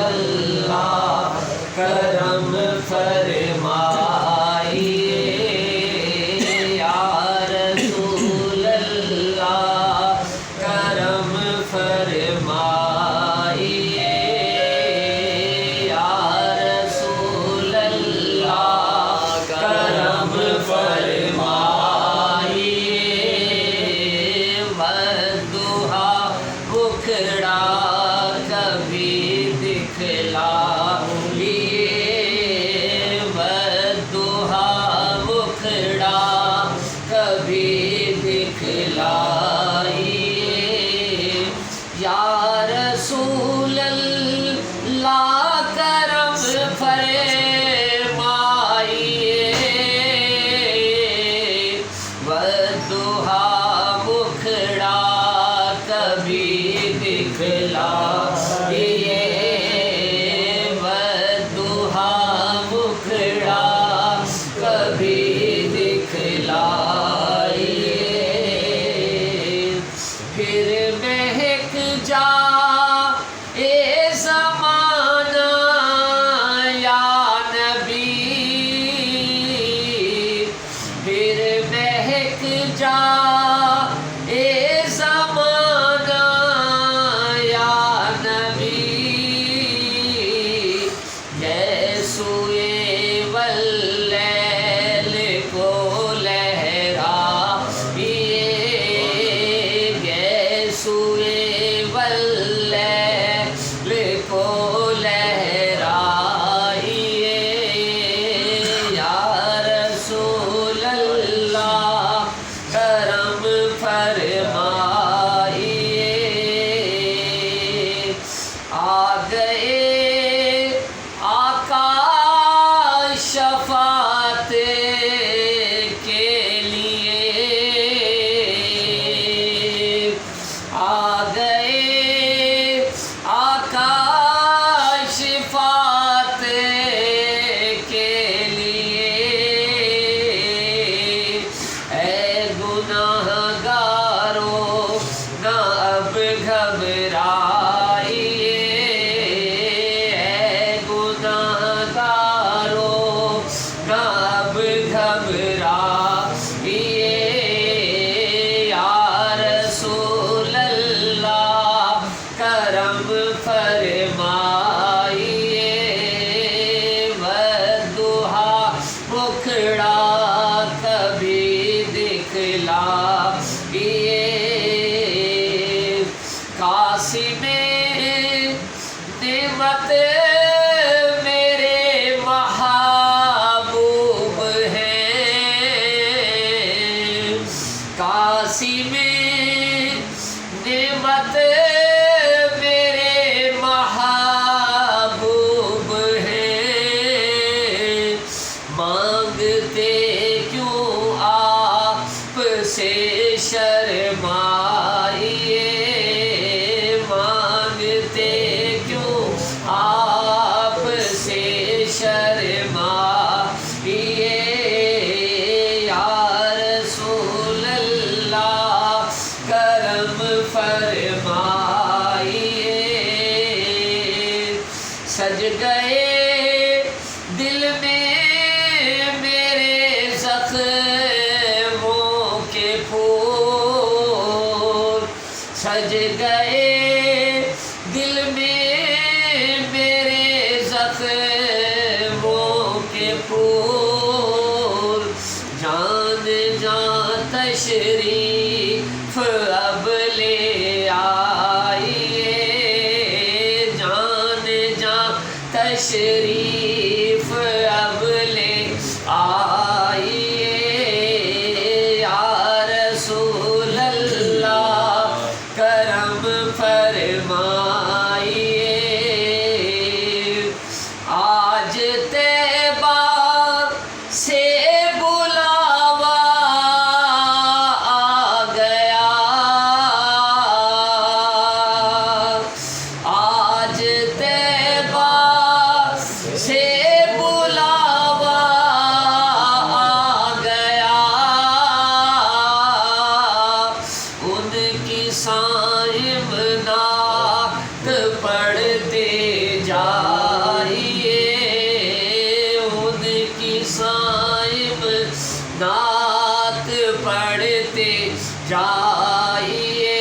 اللہ کرم فرمائیے یا رسول اللہ کرم فرمائیے یا رسول اللہ کرم فرمائیے والضحیٰ مکھڑا کبھی دکھلا کبھی دکھلائیے یا رسول اللہ کرم فرمائیے والضحیٰ مکھڑا کبھی دکھلائیے والضحیٰ مکھڑا کبھی پھر مہک جا اے زمانہ یا نبی پھر مہک جا اے زمانہ یا نبی یسوع واللیل کو واللیل کو لہرائیے یا رسول اللہ کرم فرمائیے آ گئے آقا شفاعت کے لیے آ گئے آقا شفاعت کے لیے اے گناہ گارو نہ اب گھبرائیے اے گناہ گارو نہ اب گھبرائیے کرم فرمائیے والضحیٰ مکھڑا کبھی دکھلائیے قاسم نعمت میرے محبوب ہیں قاسم نعمت مانگتے کیوں آپ سے شرمائیے مانگتے کیوں آپ سے شرمائیے یا رسول اللہ کرم فرمائیے سج گئے دل میں زخموں کے پھول سج گئے دل میں میرے زخموں کے پھول جان جان تشریف اب لے آئیے جان جان تشریف اب لے آئیے یا رسول اللہ کرم فرمائیے آج طیبہ سے بلاوا آ گیا آج طیبہ سے کی صائب نعت پڑھتے جائیے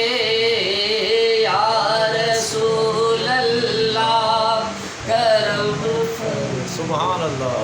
یا رسول اللہ کرم سبحان اللہ.